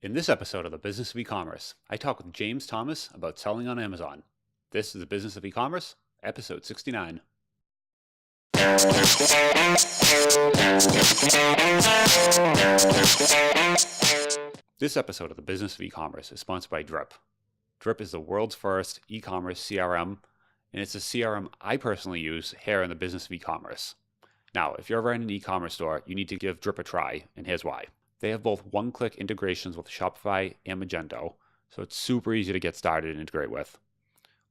In this episode of the Business of E-commerce, I talk with James Thomas about selling on Amazon. This is the Business of E-commerce, episode 69. This episode of the Business of E-commerce is sponsored by Drip. Drip is the world's first e-commerce CRM, and it's a CRM I personally use here in the Business of E-commerce. Now, if you're ever in an e-commerce store, you need to give Drip a try, and here's why. They have both one-click integrations with Shopify and Magento, so it's super easy to get started and integrate with.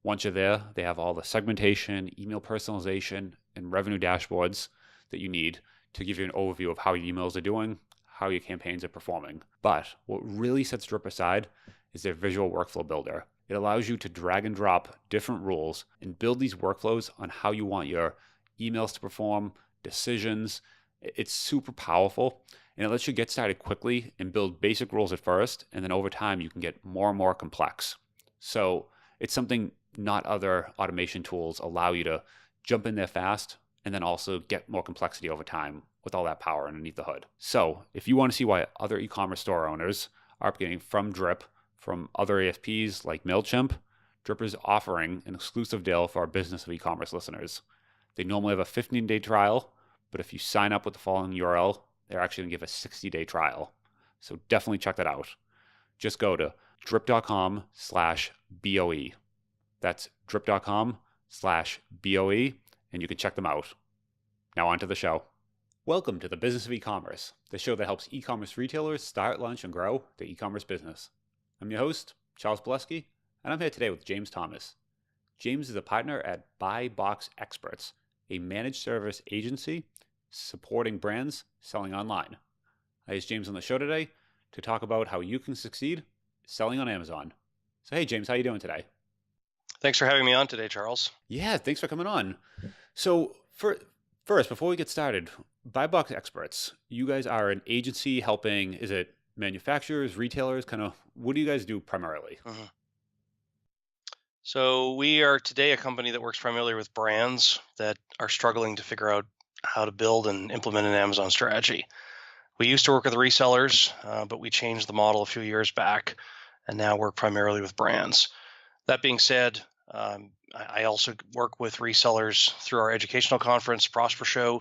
Once you're there, they have all the segmentation, email personalization, and revenue dashboards that you need to give you an overview of how your emails are doing, how your campaigns are performing. But what really sets Drip aside is their visual workflow builder. It allows you to drag and drop different rules and build these workflows on how you want your emails to perform, decisions. It's super powerful. And it lets you get started quickly and build basic rules at first, and then over time you can get more and more complex. So it's something not other automation tools allow you to jump in there fast and then also get more complexity over time with all that power underneath the hood. So if you want to see why other e-commerce store owners are getting from Drip, from other ASPs like MailChimp, Drip is offering an exclusive deal for our Business of E-commerce listeners. They normally have a 15-day trial, but if you sign up with the following URL, they're actually going to give a 60-day trial. So definitely check that out. Just go to drip.com/BOE. That's drip.com/BOE, and you can check them out. Now on to the show. Welcome to the Business of E-commerce, the show that helps e-commerce retailers start, launch, and grow their e-commerce business. I'm your host, Charles Bolesky, and I'm here today with James Thomas. James is a partner at Buy Box Experts, a managed service agency supporting brands selling online. I asked James on the show today to talk about how you can succeed selling on Amazon. So hey James, how you doing today? Thanks for having me on today, Charles. Yeah, thanks for coming on. So first, before we get started, Buy Box Experts, you guys are an agency helping, is it manufacturers, retailers, kind of, what do you guys do primarily? Mm-hmm. So we are today a company that works primarily with brands that are struggling to figure out how to build and implement an Amazon strategy. We used to work with resellers, but we changed the model a few years back and now work primarily with brands. That being said, I also work with resellers through our educational conference, Prosper Show,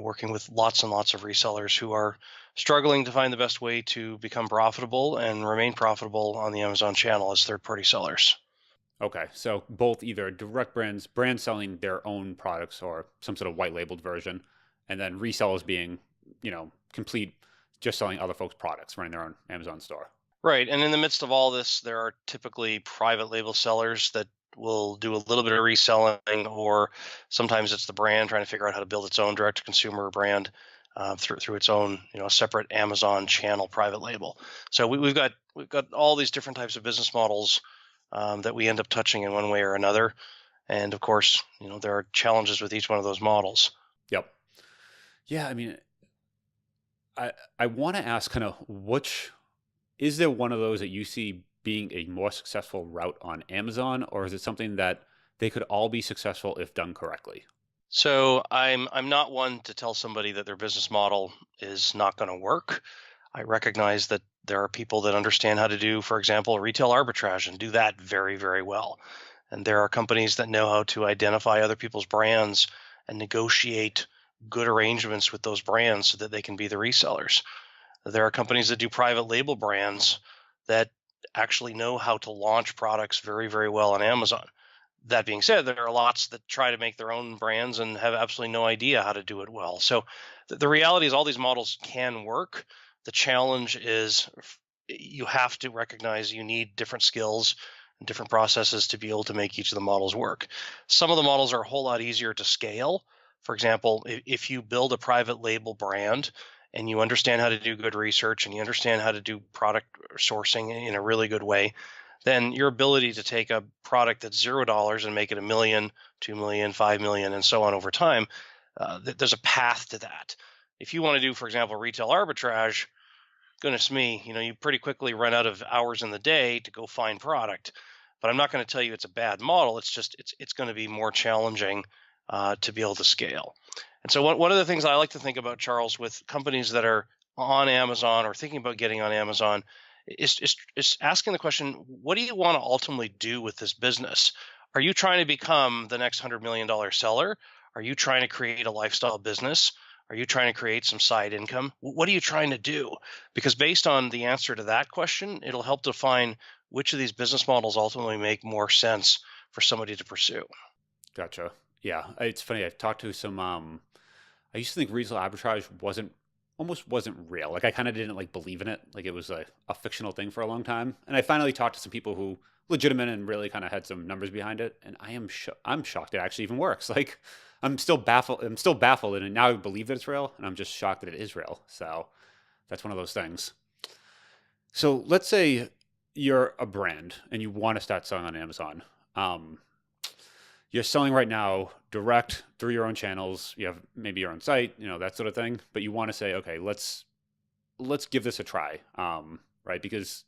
working with lots and lots of resellers who are struggling to find the best way to become profitable and remain profitable on the Amazon channel as third-party sellers. Okay, so both either direct brands selling their own products or some sort of white labeled version, and then resellers being, complete, just selling other folks' products, running their own Amazon store. Right, and in the midst of all this, there are typically private label sellers that will do a little bit of reselling, or sometimes it's the brand trying to figure out how to build its own direct-to-consumer brand through its own, separate Amazon channel private label. So we've got all these different types of business models that we end up touching in one way or another. And of course, there are challenges with each one of those models. Yep. Yeah, I mean, I want to ask kind of is there one of those that you see being a more successful route on Amazon, or is it something that they could all be successful if done correctly? So I'm not one to tell somebody that their business model is not going to work. I recognize that there are people that understand how to do, for example, retail arbitrage and do that very, very well. And there are companies that know how to identify other people's brands and negotiate good arrangements with those brands so that they can be the resellers. There are companies that do private label brands that actually know how to launch products very, very well on Amazon. That being said, there are lots that try to make their own brands and have absolutely no idea how to do it well. So the reality is all these models can work. The challenge is you have to recognize you need different skills and different processes to be able to make each of the models work. Some of the models are a whole lot easier to scale. For example, if you build a private label brand and you understand how to do good research and you understand how to do product sourcing in a really good way, then your ability to take a product that's $0 and make it $1 million, $2 million, $5 million, and so on over time, there's a path to that. If you want to do, for example, retail arbitrage, goodness me, you pretty quickly run out of hours in the day to go find product. But I'm not going to tell you it's a bad model. It's just it's going to be more challenging to be able to scale. And so one of the things I like to think about, Charles, with companies that are on Amazon or thinking about getting on Amazon is asking the question, what do you want to ultimately do with this business? Are you trying to become the next $100 million seller? Are you trying to create a lifestyle business? Are you trying to create some side income? What are you trying to do? Because based on the answer to that question, it'll help define which of these business models ultimately make more sense for somebody to pursue. Gotcha. Yeah, it's funny. I've talked to some. I used to think retail arbitrage almost wasn't real. Like I kind of didn't like believe in it. Like it was a fictional thing for a long time. And I finally talked to some people who legitimate and really kind of had some numbers behind it. And I'm shocked it actually even works. Like I'm still baffled. I'm still baffled, and now I believe that it's real, and I'm just shocked that it is real. So that's one of those things. So let's say you're a brand and you want to start selling on Amazon. Um, you're selling right now direct through your own channels. You have maybe your own site, that sort of thing. But you want to say, okay, let's give this a try, right? Because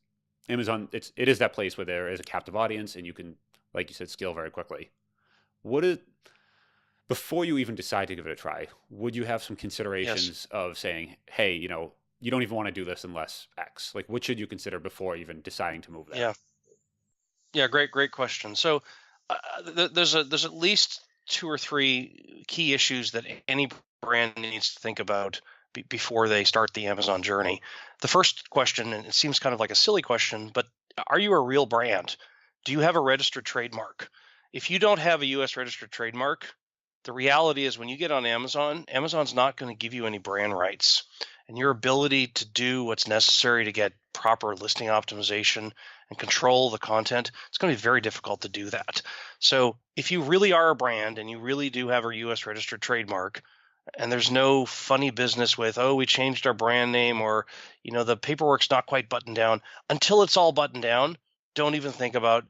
Amazon, it is that place where there is a captive audience, and you can, like you said, scale very quickly. What is Before you even decide to give it a try, would you have some Yes. considerations of saying, hey, you don't even want to do this unless X? Like, what should you consider before even deciding to move there? Yeah. Yeah. Great question. So there's at least two or three key issues that any brand needs to think about before they start the Amazon journey. The first question, and it seems kind of like a silly question, but are you a real brand? Do you have a registered trademark? If you don't have a US registered trademark, the reality is when you get on Amazon, Amazon's not going to give you any brand rights. And your ability to do what's necessary to get proper listing optimization and control the content, it's going to be very difficult to do that. So if you really are a brand and you really do have a US registered trademark, and there's no funny business with, oh, we changed our brand name, or the paperwork's not quite buttoned down, until it's all buttoned down, don't even think about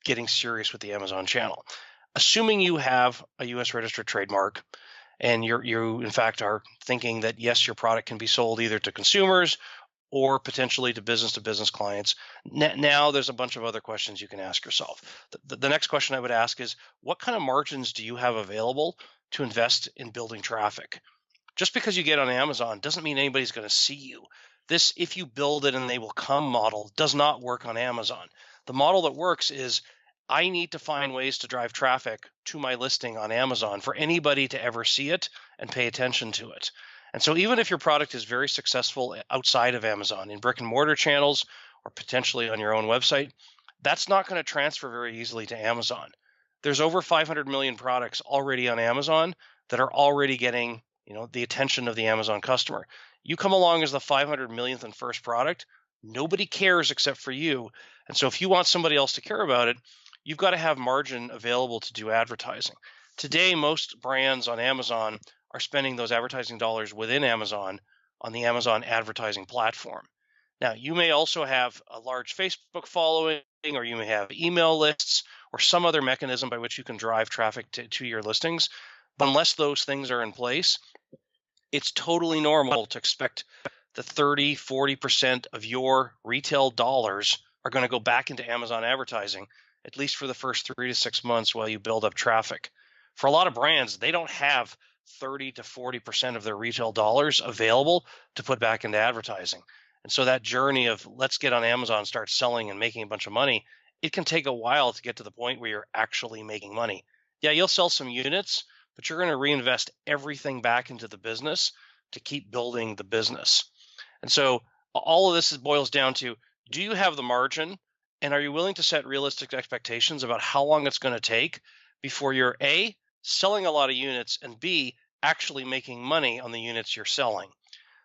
getting serious with the Amazon channel. Assuming you have a US registered trademark, and you in fact are thinking that yes, your product can be sold either to consumers or potentially to business clients. Now there's a bunch of other questions you can ask yourself. The next question I would ask is, what kind of margins do you have available to invest in building traffic? Just because you get on Amazon doesn't mean anybody's going to see you. This if you build it and they will come model does not work on Amazon. The model that works is, I need to find ways to drive traffic to my listing on Amazon for anybody to ever see it and pay attention to it. And so even if your product is very successful outside of Amazon in brick and mortar channels or potentially on your own website, that's not going to transfer very easily to Amazon. There's over 500 million products already on Amazon that are already getting, the attention of the Amazon customer. You come along as the 500 millionth and first product, nobody cares except for you. And so if you want somebody else to care about it, you've got to have margin available to do advertising. Today, most brands on Amazon are spending those advertising dollars within Amazon on the Amazon advertising platform. Now, you may also have a large Facebook following, or you may have email lists, or some other mechanism by which you can drive traffic to your listings. But unless those things are in place, it's totally normal to expect that 30-40% of your retail dollars are going to go back into Amazon advertising, at least for the first 3 to 6 months while you build up traffic. For a lot of brands, they don't have 30 to 40% of their retail dollars available to put back into advertising. And so that journey of let's get on Amazon, start selling and making a bunch of money, it can take a while to get to the point where you're actually making money. Yeah, you'll sell some units, but you're going to reinvest everything back into the business to keep building the business. And so all of this boils down to, do you have the margin, and are you willing to set realistic expectations about how long it's going to take before you're A, selling a lot of units, and B, actually making money on the units you're selling?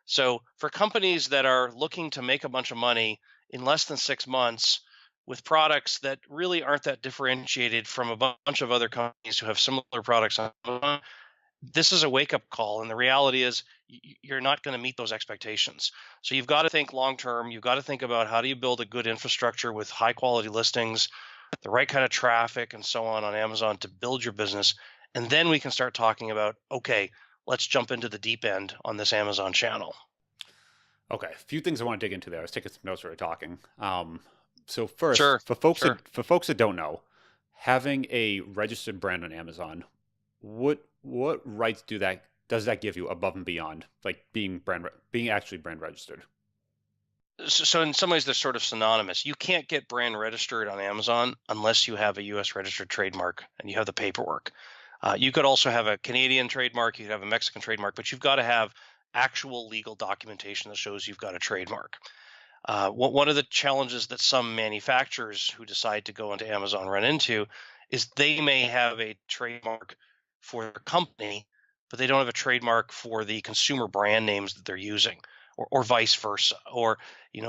So for companies that are looking to make a bunch of money in less than 6 months with products that really aren't that differentiated from a bunch of other companies who have similar products on Amazon, this is a wake up call. And the reality is you're not going to meet those expectations. So you've got to think long term. You've got to think about, how do you build a good infrastructure with high quality listings, the right kind of traffic, and so on Amazon to build your business. And then we can start talking about, okay, let's jump into the deep end on this Amazon channel. Okay, a few things I want to dig into there. I was taking some notes while we were talking. So first, Sure, for folks sure. that for folks that don't know, having a registered brand on Amazon, what rights does that give you above and beyond like being actually brand registered? So in some ways, they're sort of synonymous. You can't get brand registered on Amazon unless you have a U.S. registered trademark and you have the paperwork. You could also have a Canadian trademark, you could have a Mexican trademark, but you've got to have actual legal documentation that shows you've got a trademark. One of the challenges that some manufacturers who decide to go into Amazon run into is they may have a trademark for their company, but they don't have a trademark for the consumer brand names that they're using, or vice versa. Or,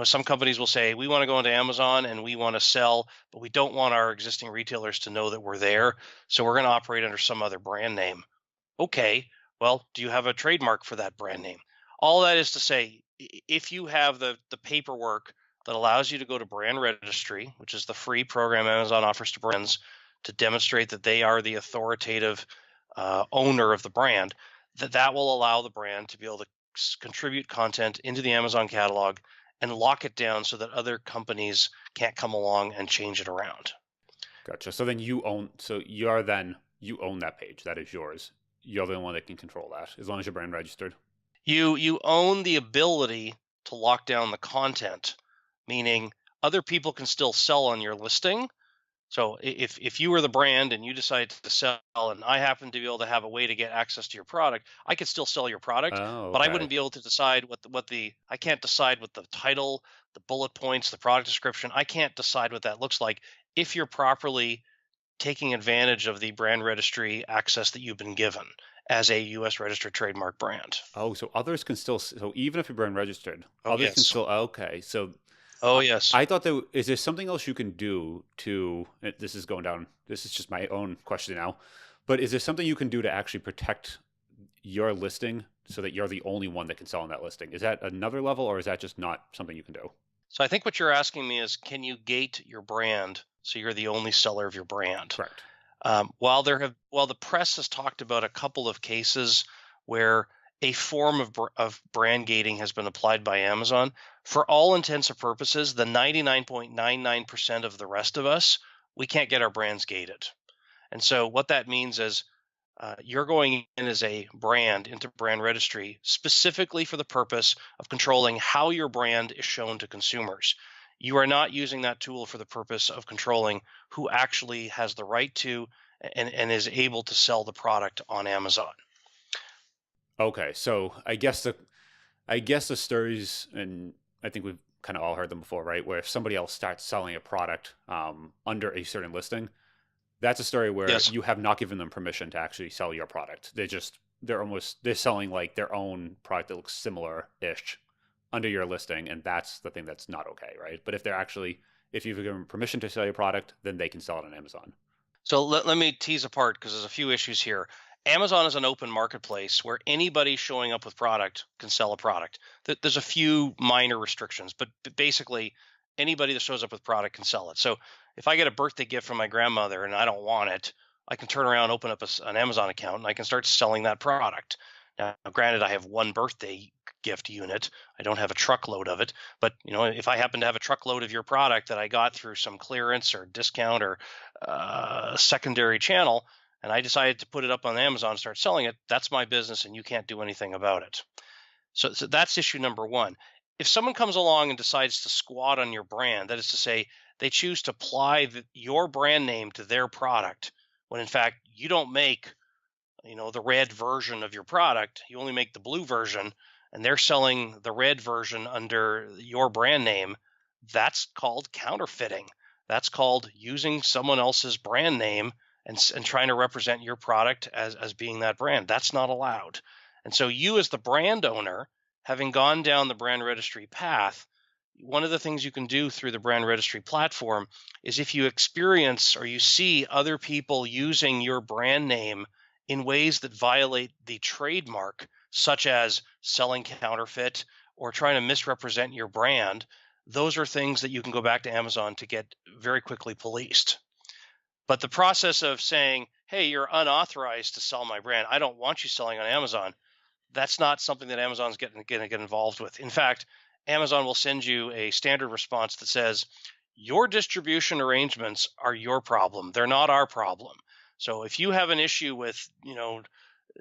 some companies will say, we want to go into Amazon and we want to sell, but we don't want our existing retailers to know that we're there. So we're going to operate under some other brand name. Okay, well, do you have a trademark for that brand name? All that is to say, if you have the paperwork that allows you to go to brand registry, which is the free program Amazon offers to brands to demonstrate that they are the authoritative owner of the brand, that will allow the brand to be able to contribute content into the Amazon catalog and lock it down so that other companies can't come along and change it around. Gotcha. So then you own that page. That is yours. You're the one that can control that as long as you're brand registered. You own the ability to lock down the content, meaning other people can still sell on your listing. So if you were the brand and you decide to sell, and I happen to be able to have a way to get access to your product, I could still sell your product, Oh, but I okay. wouldn't be able to decide I can't decide what the title, the bullet points, the product description, I can't decide what that looks like if you're properly taking advantage of the brand registry access that you've been given as a US registered trademark brand. Oh, so others can still, so even if you're brand registered, Oh others can yes. still, okay. So Oh I yes. I thought is there something else you can do to, this is going down, this is just my own question now, but is there something you can do to actually protect your listing so that you're the only one that can sell on that listing? Is that another level or is that just not something you can do? So I think what you're asking me is, can you gate your brand so you're the only seller of your brand? Correct. While the press has talked about a couple of cases where a form of brand gating has been applied by Amazon, for all intents and purposes, the 99.99% of the rest of us, we can't get our brands gated. And so what that means is you're going in as a brand into brand registry specifically for the purpose of controlling how your brand is shown to consumers. You are not using that tool for the purpose of controlling who actually has the right to and is able to sell the product on Amazon. Okay, so I guess the stories, and I think we've kind of all heard them before, right? Where if somebody else starts selling a product under a certain listing, that's a story where Yes. you have not given them permission to actually sell your product. They're selling like their own product that looks similar-ish under your listing, and that's the thing that's not okay, right? But if you've given them permission to sell your product, then they can sell it on Amazon. So let me tease apart because there's a few issues here. Amazon is an open marketplace where anybody showing up with product can sell a product. There's a few minor restrictions, but basically anybody that shows up with product can sell it. So if I get a birthday gift from my grandmother and I don't want it, I can turn around, open up an Amazon account, and I can start selling that product. Now, granted, I have one birthday gift unit. I don't have a truckload of it, but if I happen to have a truckload of your product that I got through some clearance or discount or secondary channel, and I decided to put it up on Amazon and start selling it, that's my business and you can't do anything about it. So that's issue number one. If someone comes along and decides to squat on your brand, that is to say, they choose to apply your brand name to their product, when in fact you don't make the red version of your product, you only make the blue version, and they're selling the red version under your brand name, that's called counterfeiting. That's called using someone else's brand name and trying to represent your product as being that brand. That's not allowed. And so you as the brand owner, having gone down the brand registry path, one of the things you can do through the brand registry platform is, if you experience or you see other people using your brand name in ways that violate the trademark, such as selling counterfeit or trying to misrepresent your brand, those are things that you can go back to Amazon to get very quickly policed. But the process of saying, hey, you're unauthorized to sell my brand, I don't want you selling on Amazon, that's not something that Amazon's going to get involved with. In fact, Amazon will send you a standard response that says, your distribution arrangements are your problem. They're not our problem. So if you have an issue with,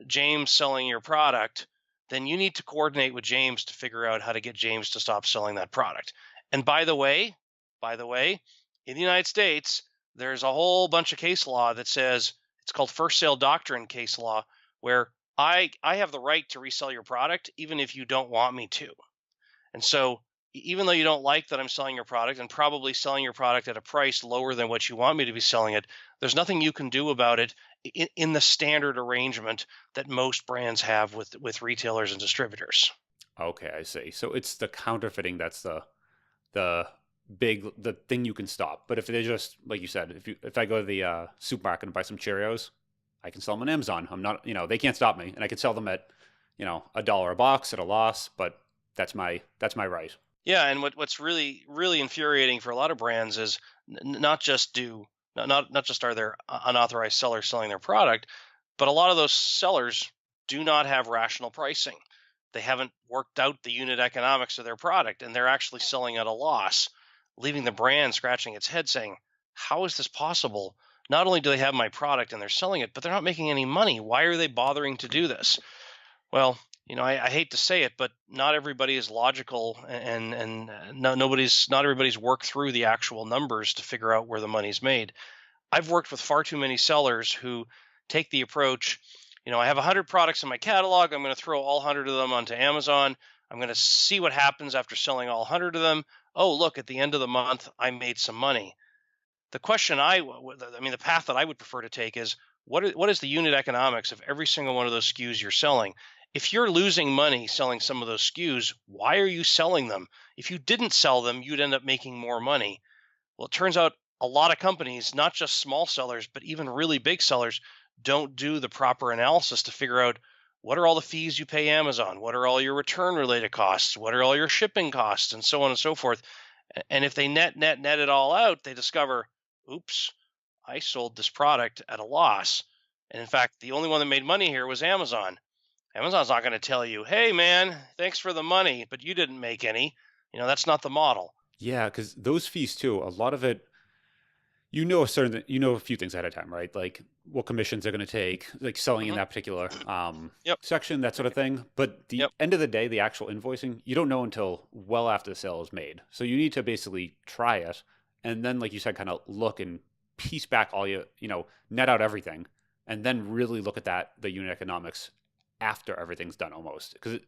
James selling your product, then you need to coordinate with James to figure out how to get James to stop selling that product. And by the way, in the United States, there's a whole bunch of case law that says it's called first sale doctrine case law, where I have the right to resell your product even if you don't want me to. And so even though you don't like that I'm selling your product and probably selling your product at a price lower than what you want me to be selling it, there's nothing you can do about it in the standard arrangement that most brands have with retailers and distributors. Okay, I see. So it's the counterfeiting that's the the thing you can stop. But if they're just like you said, if I go to the supermarket and buy some Cheerios, I can sell them on Amazon. I'm not, they can't stop me, and I can sell them at $1 a box at a loss. But that's my right. Yeah, and what's really really infuriating for a lot of brands is not just are there unauthorized sellers selling their product, but a lot of those sellers do not have rational pricing. They haven't worked out the unit economics of their product, and they're actually selling at a loss, leaving the brand scratching its head saying, how is this possible? Not only do they have my product and they're selling it, but they're not making any money. Why are they bothering to do this? Well, I hate to say it, but not everybody is logical, and not everybody's worked through the actual numbers to figure out where the money's made. I've worked with far too many sellers who take the approach, I have 100 products in my catalog. I'm going to throw all 100 of them onto Amazon. I'm going to see what happens after selling all 100 of them. Oh, look, at the end of the month, I made some money. The question the path that I would prefer to take is what is the unit economics of every single one of those SKUs you're selling? If you're losing money selling some of those SKUs, why are you selling them? If you didn't sell them, you'd end up making more money. Well, it turns out a lot of companies, not just small sellers, but even really big sellers, don't do the proper analysis to figure out what are all the fees you pay Amazon, what are all your return related costs, what are all your shipping costs, and so on and so forth. And if they net it all out, they discover, oops, I sold this product at a loss. And in fact, the only one that made money here was Amazon. Amazon's not going to tell you, hey, man, thanks for the money, but you didn't make any. That's not the model. Yeah, because those fees too, a lot of it, a few things ahead of time, right? Like what commissions they're going to take, like selling in Hmm. that particular Yep. section, that sort of thing. But the Yep. end of the day, the actual invoicing, you don't know until well after the sale is made. So you need to basically try it, and then, like you said, kind of look and piece back all net out everything, and then really look at the unit economics after everything's done, almost. Because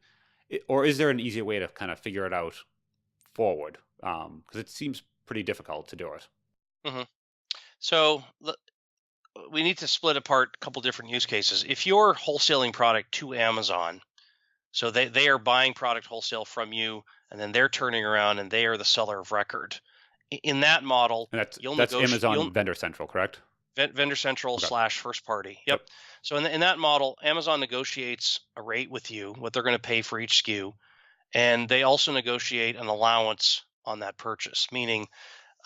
or is there an easier way to kind of figure it out forward? Because it seems pretty difficult to do it. Hmm. So we need to split apart a couple different use cases. If you're wholesaling product to Amazon, so they are buying product wholesale from you, and then they're turning around and they are the seller of record. In that model, And you'll that's negotiate. Amazon Vendor Central, correct? Vendor Central Okay. / first party. Yep. Yep. So in that model, Amazon negotiates a rate with you, what they're going to pay for each SKU, and they also negotiate an allowance on that purchase. Meaning,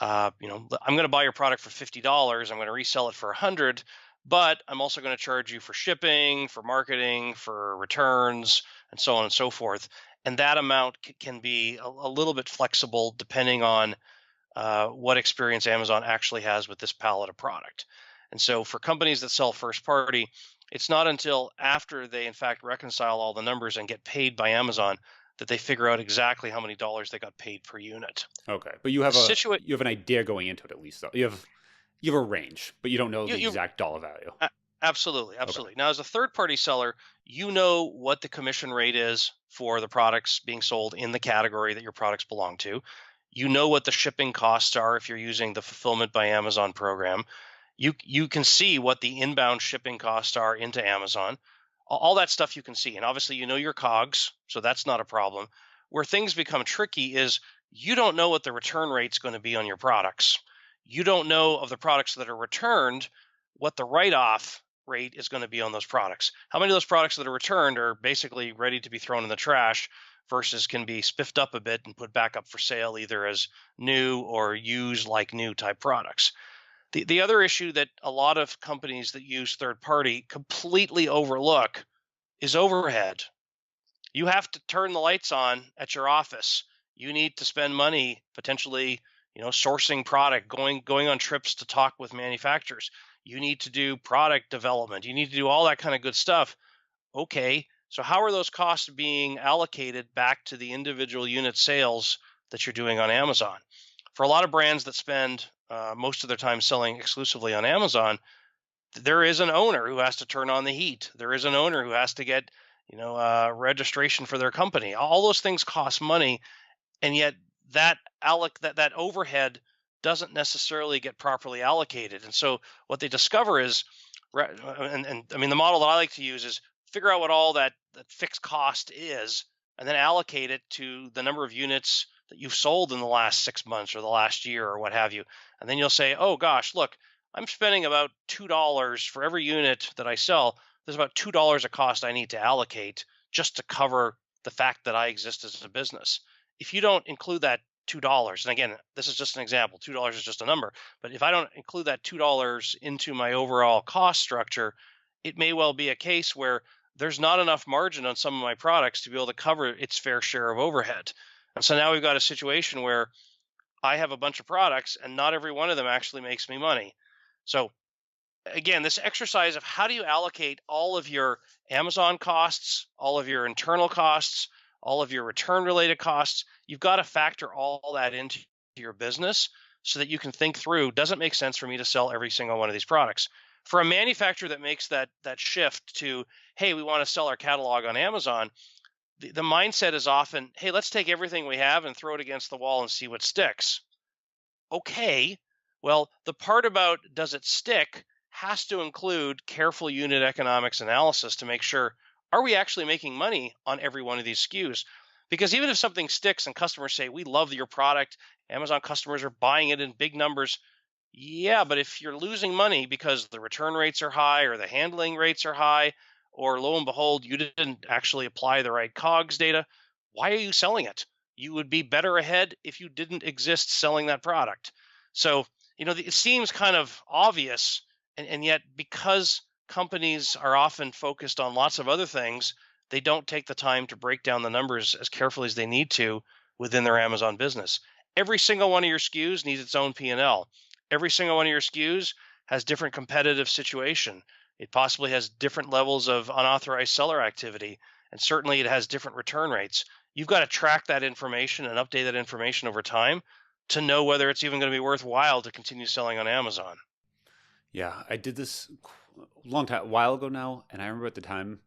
I'm going to buy your product for $50. I'm going to resell it for 100, but I'm also going to charge you for shipping, for marketing, for returns, and so on and so forth. And that amount can be a little bit flexible depending on what experience Amazon actually has with this palette of product. And so for companies that sell first party, it's not until after they in fact reconcile all the numbers and get paid by Amazon that they figure out exactly how many dollars they got paid per unit. Okay, but you have an idea going into it, at least, though. You have a range, but you don't know the exact dollar value. Absolutely. Okay. Now, as a third party seller, you know what the commission rate is for the products being sold in the category that your products belong to. You know what the shipping costs are if you're using the Fulfillment by Amazon program. You can see what the inbound shipping costs are into Amazon. All that stuff you can see. And obviously, you know your COGS, so that's not a problem. Where things become tricky is you don't know what the return rate's going to be on your products. You don't know of the products that are returned what the write-off rate is going to be on those products. How many of those products that are returned are basically ready to be thrown in the trash versus can be spiffed up a bit and put back up for sale either as new or used like new type products. The other issue that a lot of companies that use third party completely overlook is overhead. You have to turn the lights on at your office. You need to spend money potentially, sourcing product, going on trips to talk with manufacturers. You need to do product development. You need to do all that kind of good stuff. Okay, So how are those costs being allocated back to the individual unit sales that you're doing on Amazon? For a lot of brands that spend most of their time selling exclusively on Amazon, there is an owner who has to turn on the heat. There is an owner who has to get, registration for their company. All those things cost money, and yet that overhead doesn't necessarily get properly allocated. And so what they discover is, and I mean, the model that I like to use is figure out what all that fixed cost is, and then allocate it to the number of units that you've sold in the last 6 months or the last year or what have you. And then you'll say, oh gosh, look, I'm spending about $2 for every unit that I sell. There's about $2 of cost I need to allocate just to cover the fact that I exist as a business. If you don't include that $2, and again, this is just an example, $2 is just a number, but if I don't include that $2 into my overall cost structure, it may well be a case where there's not enough margin on some of my products to be able to cover its fair share of overhead. And so now we've got a situation where I have a bunch of products and not every one of them actually makes me money. So again, this exercise of how do you allocate all of your Amazon costs, all of your internal costs, all of your return related costs, you've got to factor all that into your business so that you can think through, does it make sense for me to sell every single one of these products? For a manufacturer that makes that shift to, hey, we want to sell our catalog on Amazon, the mindset is often, hey, let's take everything we have and throw it against the wall and see what sticks. Okay, well, the part about does it stick has to include careful unit economics analysis to make sure, are we actually making money on every one of these SKUs? Because even if something sticks and customers say, we love your product, Amazon customers are buying it in big numbers. Yeah, but if you're losing money because the return rates are high or the handling rates are high, or lo and behold, you didn't actually apply the right COGS data, why are you selling it? You would be better ahead if you didn't exist selling that product. So, it seems kind of obvious, and yet because companies are often focused on lots of other things, they don't take the time to break down the numbers as carefully as they need to within their Amazon business. Every single one of your SKUs needs its own P&L. Every single one of your SKUs has different competitive situation. It possibly has different levels of unauthorized seller activity, and certainly it has different return rates. You've got to track that information and update that information over time to know whether it's even going to be worthwhile to continue selling on Amazon. Yeah, I did this a while ago now, and I remember at the time,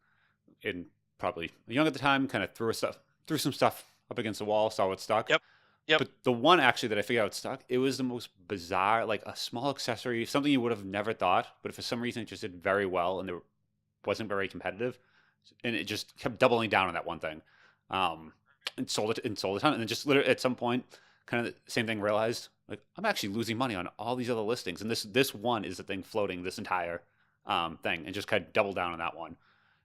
in probably young at the time, kind of threw some stuff up against the wall, saw what stuck. Yep. Yep. But the one actually that I figured out stuck, it was the most bizarre, like a small accessory, something you would have never thought, but for some reason it just did very well and it wasn't very competitive, and it just kept doubling down on that one thing, and sold a ton, and then just literally at some point, kind of the same thing, realized like I'm actually losing money on all these other listings, and this one is the thing floating this entire thing, and just kind of double down on that one.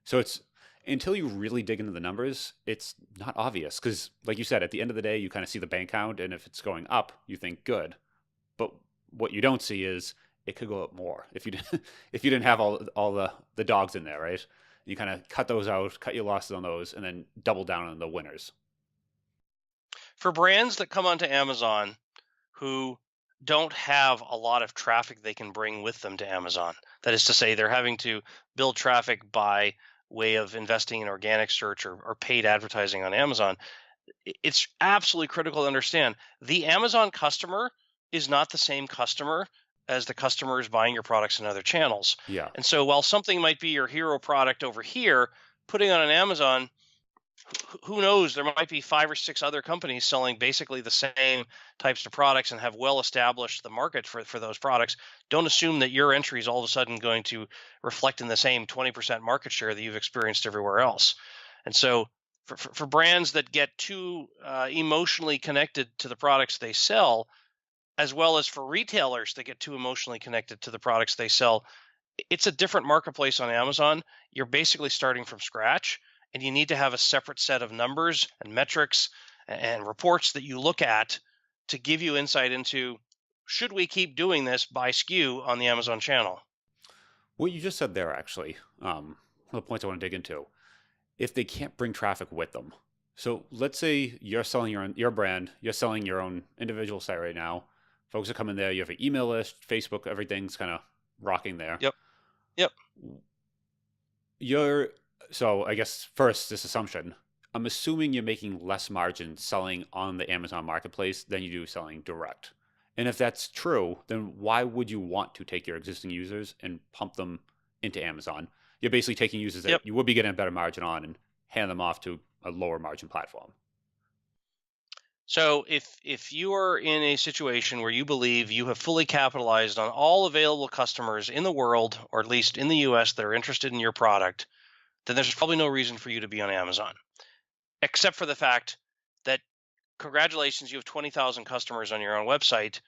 So it's until you really dig into the numbers, it's not obvious because, like you said, at the end of the day, you kind of see the bank count, and if it's going up, you think good. But what you don't see is it could go up more if you if you didn't have all the dogs in there, right? You kind of cut those out, cut your losses on those, and then double down on the winners. For brands that come onto Amazon who don't have a lot of traffic they can bring with them to Amazon, that is to say, they're having to build traffic by way of investing in organic search or paid advertising on Amazon, it's absolutely critical to understand the Amazon customer is not the same customer as the customers buying your products in other channels. Yeah. And so while something might be your hero product over here, putting on an Amazon, who knows, there might be 5 or 6 other companies selling basically the same types of products and have well established the market for those products. Don't assume that your entry is all of a sudden going to reflect in the same 20% market share that you've experienced everywhere else. And so for brands that get too emotionally connected to the products they sell, as well as for retailers that get too emotionally connected to the products they sell, it's a different marketplace on Amazon. You're basically starting from scratch, and you need to have a separate set of numbers and metrics and reports that you look at to give you insight into, should we keep doing this by SKU on the Amazon channel? What you just said there, actually, one of the points I want to dig into, if they can't bring traffic with them. So let's say you're selling your brand, you're selling your own individual site right now. Folks are coming there, you have an email list, Facebook, everything's kind of rocking there. Yep. You're So I guess first, this assumption. I'm assuming you're making less margin selling on the Amazon marketplace than you do selling direct. And if that's true, then why would you want to take your existing users and pump them into Amazon? You're basically taking users that Yep. you would be getting a better margin on and hand them off to a lower margin platform. So if you are in a situation where you believe you have fully capitalized on all available customers in the world, or at least in the US, that are interested in your product, then there's probably no reason for you to be on Amazon, except for the fact that congratulations, you have 20,000 customers on your own website.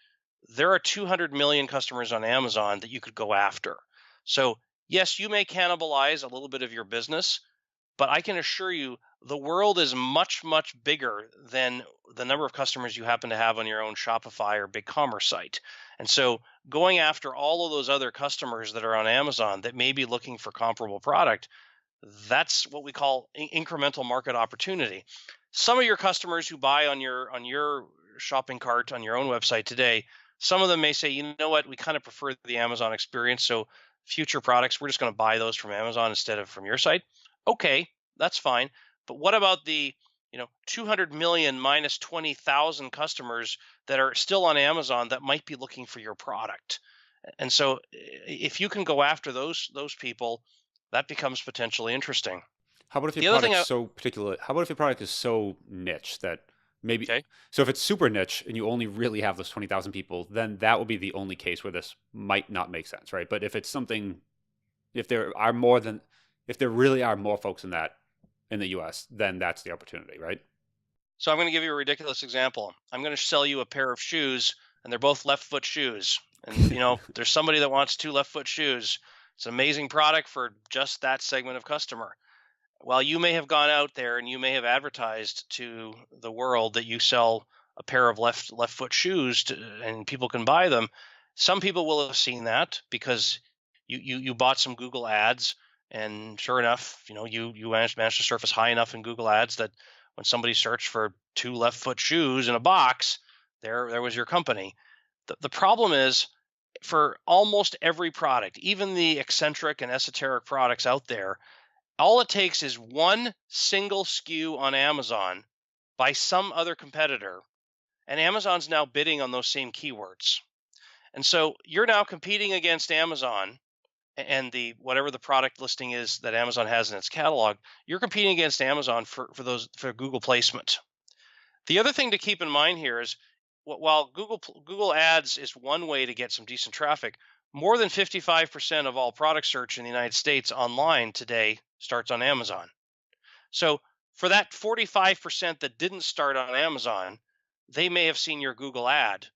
There are 200 million customers on Amazon that you could go after. So, yes, you may cannibalize a little bit of your business, but I can assure you the world is much, much bigger than the number of customers you happen to have on your own Shopify or BigCommerce site. And so going after all of those other customers that are on Amazon that may be looking for comparable product, that's what we call incremental market opportunity. Some of your customers who buy on your shopping cart on your own website today, some of them may say, you know what, we kind of prefer the Amazon experience. So future products, we're just going to buy those from Amazon instead of from your site. Okay, that's fine. But what about the 200 million minus 20,000 customers that are still on Amazon that might be looking for your product? And so if you can go after those people, that becomes potentially interesting. How about if your The other thing product's I so particular? How about if your product is so niche that maybe, Okay. so if it's super niche and you only really have those 20,000 people, then that would be the only case where this might not make sense, right? But if it's something, if there are more than, if there really are more folks in that in the US, then that's the opportunity, right? So I'm going to give you a ridiculous example. I'm going to sell you a pair of shoes, and they're both left foot shoes. And there's somebody that wants two left foot shoes. It's an amazing product for just that segment of customer. While you may have gone out there and you may have advertised to the world that you sell a pair of left foot shoes and people can buy them, some people will have seen that because you bought some Google ads, and sure enough, you managed to surface high enough in Google ads that when somebody searched for two left foot shoes in a box, there was your company. The problem is, for almost every product, even the eccentric and esoteric products out there, all it takes is one single SKU on Amazon by some other competitor, and Amazon's now bidding on those same keywords. And so you're now competing against Amazon and the whatever the product listing is that Amazon has in its catalog. You're competing against Amazon for Google placement. The other thing to keep in mind here is, while Google Ads is one way to get some decent traffic, more than 55% of all product search in the United States online today starts on Amazon. So for that 45% that didn't start on Amazon, they may have seen your Google ad.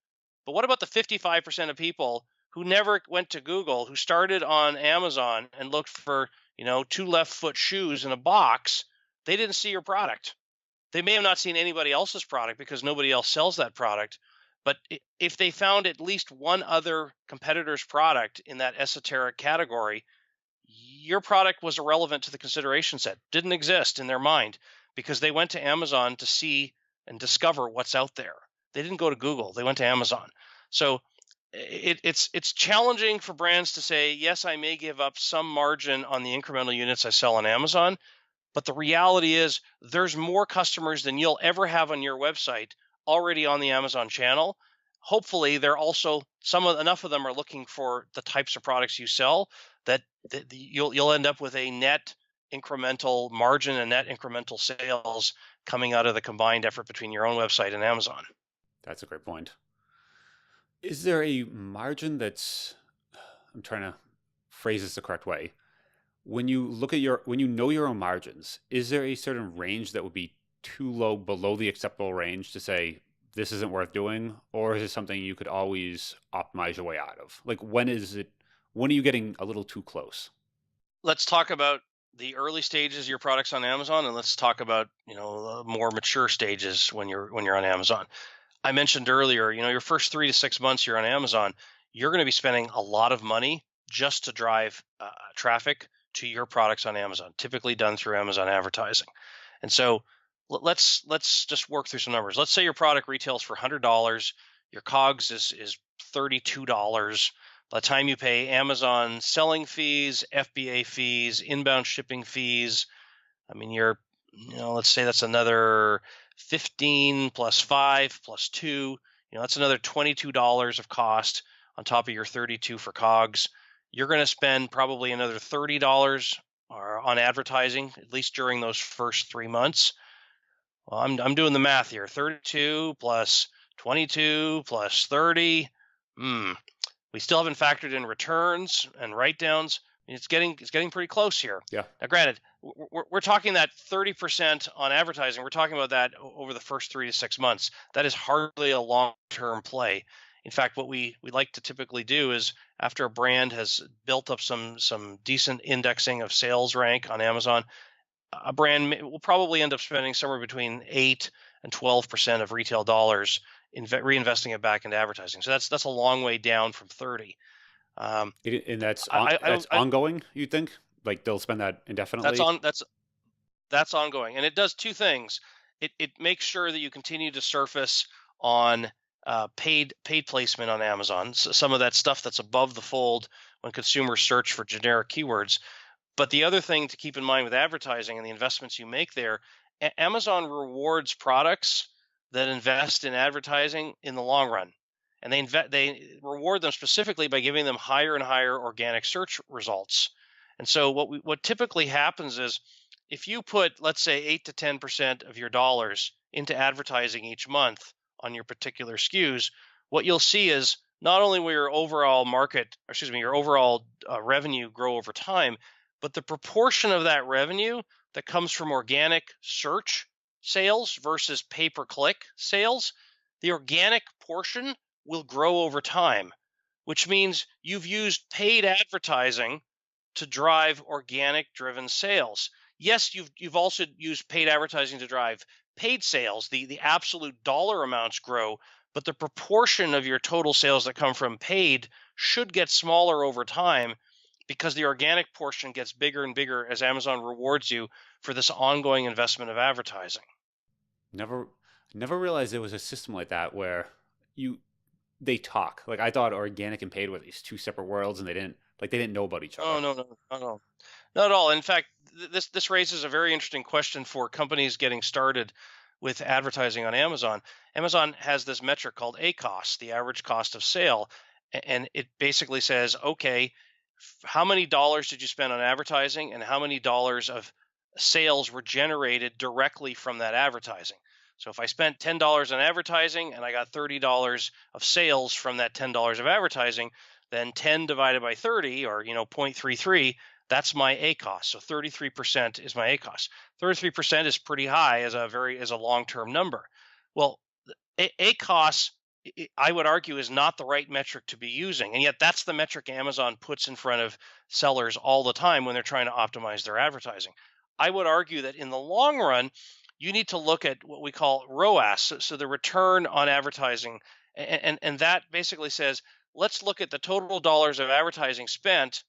But what about the 55% of people who never went to Google, who started on Amazon and looked for, two left foot shoes in a box? They didn't see your product. They may have not seen anybody else's product because nobody else sells that product. But if they found at least one other competitor's product in that esoteric category, your product was irrelevant to the consideration set, didn't exist in their mind, because they went to Amazon to see and discover what's out there. They didn't go to Google, they went to Amazon. So it's challenging for brands to say, yes, I may give up some margin on the incremental units I sell on Amazon, but the reality is there's more customers than you'll ever have on your website already on the Amazon channel. Hopefully, they're also enough of them are looking for the types of products you sell that you'll end up with a net incremental margin and net incremental sales coming out of the combined effort between your own website and Amazon. That's a great point. Is there a margin that's, I'm trying to phrase this the correct way. When you look at when you know your own margins, is there a certain range that would be too low below the acceptable range to say this isn't worth doing? Or is it something you could always optimize your way out of? Like when are you getting a little too close? Let's talk about the early stages of your products on Amazon, and let's talk about more mature stages when you're on Amazon. I mentioned earlier, your first 3 to 6 months you're on Amazon, you're going to be spending a lot of money just to drive traffic to your products on Amazon, typically done through Amazon advertising. And so let's just work through some numbers. Let's say your product retails for $100, your COGS is $32. By the time you pay Amazon selling fees, FBA fees, inbound shipping fees, I mean, let's say that's another 15 plus 5 plus 2, that's another $22 of cost on top of your 32 for COGS. You're going to spend probably another $30 on advertising, at least during those first 3 months. Well, I'm doing the math here. 32 plus 22 plus 30. We still haven't factored in returns and write-downs. I mean, it's getting pretty close here. Yeah. Now, granted, we're talking that 30% on advertising. We're talking about that over the first 3 to 6 months. That is hardly a long-term play. In fact, what we like to typically do is after a brand has built up some decent indexing of sales rank on Amazon, a brand will probably end up spending somewhere between 8 and 12% of retail dollars in reinvesting it back into advertising. So that's a long way down from 30. And that's ongoing, you think? Like they'll spend that indefinitely? That's ongoing, and it does two things. It makes sure that you continue to surface on paid placement on Amazon. So some of that stuff that's above the fold when consumers search for generic keywords. But the other thing to keep in mind with advertising and the investments you make there, Amazon rewards products that invest in advertising in the long run. And they reward them specifically by giving them higher and higher organic search results. And so what typically happens is if you put, let's say, 8 to 10% of your dollars into advertising each month on your particular SKUs, what you'll see is not only will your overall revenue grow over time, but the proportion of that revenue that comes from organic search sales versus pay-per-click sales, the organic portion will grow over time, which means you've used paid advertising to drive organic-driven sales. Yes, you've also used paid advertising to drive paid sales. The absolute dollar amounts grow, but the proportion of your total sales that come from paid should get smaller over time, because the organic portion gets bigger and bigger as Amazon rewards you for this ongoing investment of advertising. Never realized there was a system like that where they talk. Like I thought organic and paid were these two separate worlds, and they didn't know about each other. Oh, no, not at all. In fact, this raises a very interesting question for companies getting started with advertising on Amazon. Amazon has this metric called ACoS, the average cost of sale, and it basically says, okay, how many dollars did you spend on advertising and how many dollars of sales were generated directly from that advertising? So if I spent $10 on advertising and I got $30 of sales from that $10 of advertising, then 10 divided by 30, or 0.33, that's my ACoS. So 33% is my ACoS. 33% is pretty high as a long-term number. Well, ACoS, I would argue, is not the right metric to be using. And yet that's the metric Amazon puts in front of sellers all the time when they're trying to optimize their advertising. I would argue that in the long run, you need to look at what we call ROAS, so the return on advertising. And that basically says, let's look at the total dollars of advertising spent,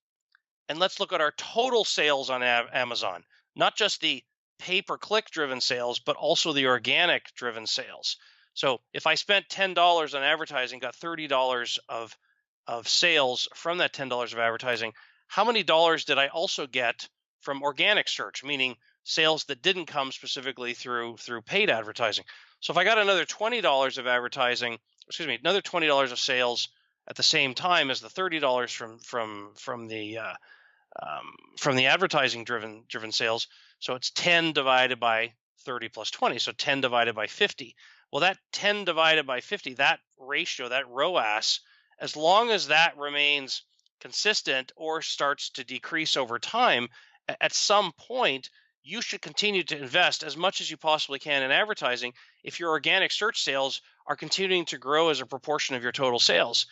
and let's look at our total sales on Amazon, not just the pay-per-click driven sales, but also the organic driven sales. So if I spent $10 on advertising, got $30 of sales from that $10 of advertising, how many dollars did I also get from organic search, meaning sales that didn't come specifically through paid advertising? So if I got another $20 of advertising, another $20 of sales at the same time as the $30 from the advertising driven sales, so it's 10 divided by 30 plus 20, so 10 divided by 50. Well, that 10 divided by 50, that ratio, that ROAS, as long as that remains consistent or starts to decrease over time, at some point, you should continue to invest as much as you possibly can in advertising if your organic search sales are continuing to grow as a proportion of your total sales.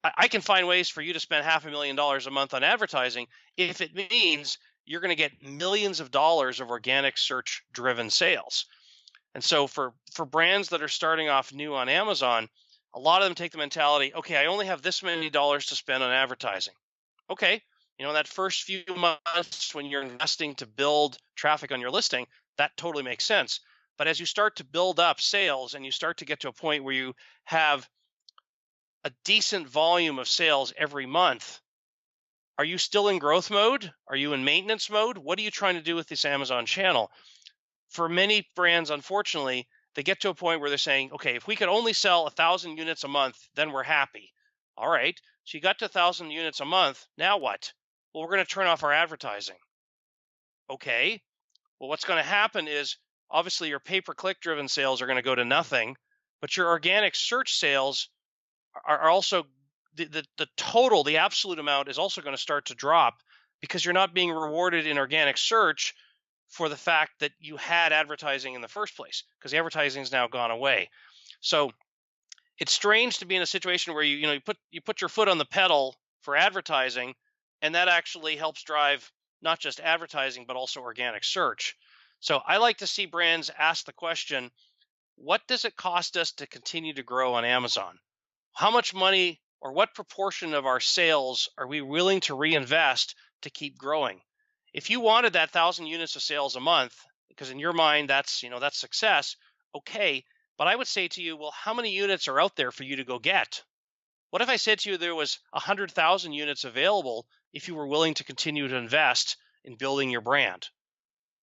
I can find ways for you to spend $500,000 a month on advertising if it means you're going to get millions of dollars of organic search driven sales. And so for brands that are starting off new on Amazon, a lot of them take the mentality, okay, I only have this many dollars to spend on advertising. Okay, that first few months when you're investing to build traffic on your listing, that totally makes sense. But as you start to build up sales and you start to get to a point where you have a decent volume of sales every month, are you still in growth mode? Are you in maintenance mode? What are you trying to do with this Amazon channel? For many brands, unfortunately, they get to a point where they're saying, okay, if we could only sell 1,000 units a month, then we're happy. All right. So you got to 1,000 units a month. Now what? Well, we're going to turn off our advertising. Okay. Well, what's going to happen is obviously your pay-per-click driven sales are going to go to nothing, but your organic search sales are also the total, the absolute amount is also going to start to drop because you're not being rewarded in organic search for the fact that you had advertising in the first place, because the advertising has now gone away. So it's strange to be in a situation where you put your foot on the pedal for advertising, and that actually helps drive not just advertising but also organic search. So I like to see brands ask the question, what does it cost us to continue to grow on Amazon? How much money or what proportion of our sales are we willing to reinvest to keep growing? If you wanted that 1,000 units of sales a month, because in your mind that's success, okay. But I would say to you, well, how many units are out there for you to go get? What if I said to you there was 100,000 units available if you were willing to continue to invest in building your brand?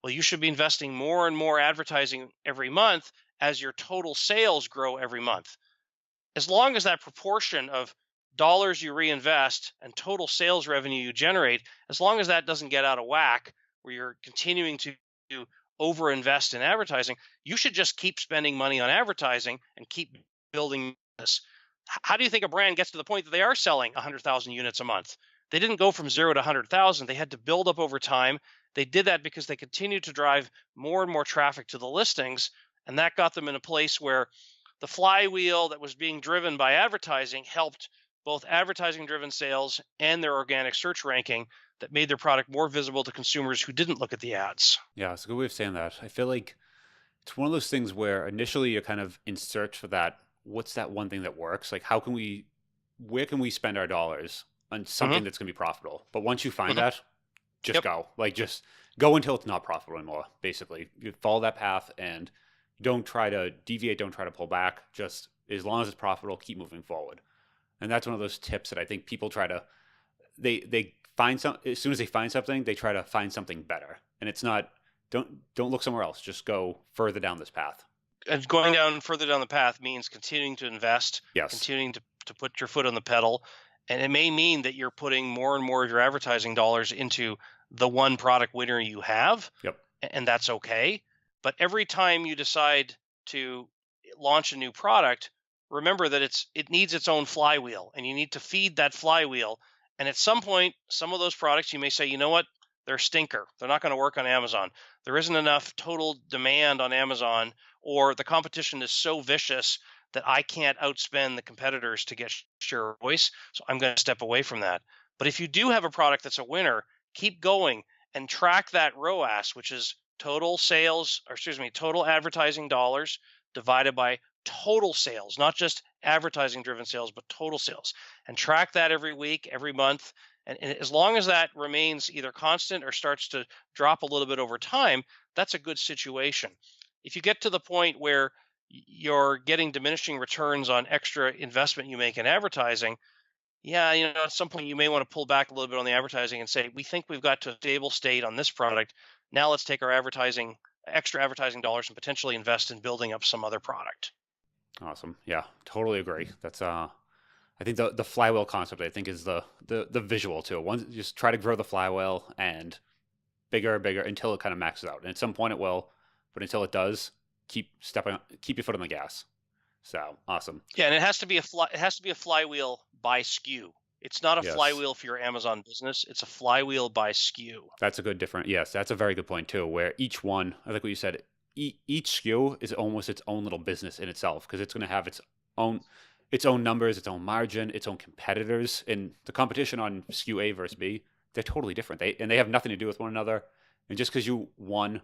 Well, you should be investing more and more advertising every month as your total sales grow every month. As long as that proportion of dollars you reinvest and total sales revenue you generate, as long as that doesn't get out of whack, where you're continuing to overinvest in advertising, you should just keep spending money on advertising and keep building this. How do you think a brand gets to the point that they are selling 100,000 units a month? They didn't go from 0 to 100,000. They had to build up over time. They did that because they continued to drive more and more traffic to the listings, and that got them in a place where the flywheel that was being driven by advertising helped both advertising-driven sales and their organic search ranking that made their product more visible to consumers who didn't look at the ads. Yeah, it's a good way of saying that. I feel like it's one of those things where initially you're kind of in search for that. What's that one thing that works? Like, where can we spend our dollars on something that's going to be profitable? But once you find that, just go. Like, just go until it's not profitable anymore, basically. You follow that path and don't try to deviate, don't try to pull back. Just as long as it's profitable, keep moving forward. And that's one of those tips that I think people try to, they find as soon as they find something, they try to find something better. And it's not, don't look somewhere else. Just go further down this path. And going down further down the path means continuing to invest, continuing to put your foot on the pedal. And it may mean that you're putting more and more of your advertising dollars into the one product winner you have. And that's okay. But every time you decide to launch a new product, remember that it needs its own flywheel, and you need to feed that flywheel. And at some point, some of those products you may say, you know what, they're a stinker. They're not going to work on Amazon. There isn't enough total demand on Amazon, or the competition is so vicious that I can't outspend the competitors to get share of voice. So I'm going to step away from that. But if you do have a product that's a winner, keep going and track that ROAS, which is total advertising dollars divided by total sales, not just advertising driven sales, but total sales, and track that every week, every month. And as long as that remains either constant or starts to drop a little bit over time, that's a good situation. If you get to the point where you're getting diminishing returns on extra investment you make in advertising, at some point you may want to pull back a little bit on the advertising and say, we think we've got to a stable state on this product. Now let's take our extra advertising dollars and potentially invest in building up some other product. Awesome. Yeah, totally agree. That's I think the flywheel concept, I think, is the visual too. One, just try to grow the flywheel and bigger until it kind of maxes out. And at some point it will, but until it does, keep your foot on the gas. So awesome. Yeah, and it has to be a flywheel by SKU. It's not a flywheel for your Amazon business. It's a flywheel by SKU. That's a very good point too, where each one, I like what you said, each SKU is almost its own little business in itself, because it's going to have its own numbers, its own margin, its own competitors. And the competition on SKU A versus B, they're totally different. They have nothing to do with one another. And just because you won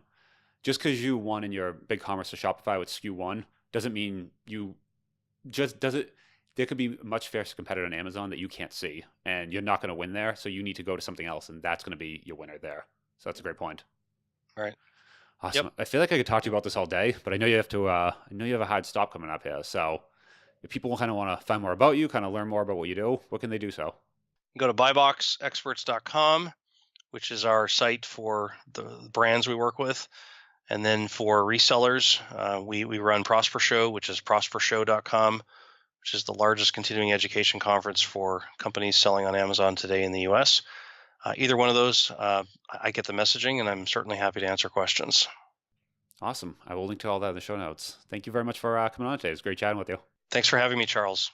in your BigCommerce or Shopify with SKU 1 doesn't mean there could be a much fiercer competitor on Amazon that you can't see, and you're not going to win there. So you need to go to something else, and that's going to be your winner there. So that's a great point. All right. Awesome. Yep. I feel like I could talk to you about this all day, but I know you have to. I know you have a hard stop coming up here. So if people kind of want to find more about you, kind of learn more about what you do, what can they do so? Go to buyboxexperts.com, which is our site for the brands we work with. And then for resellers, we run Prosper Show, which is prospershow.com, which is the largest continuing education conference for companies selling on Amazon today in the US. Either one of those, I get the messaging, and I'm certainly happy to answer questions. Awesome. I will link to all that in the show notes. Thank you very much for coming on today. It was great chatting with you. Thanks for having me, Charles.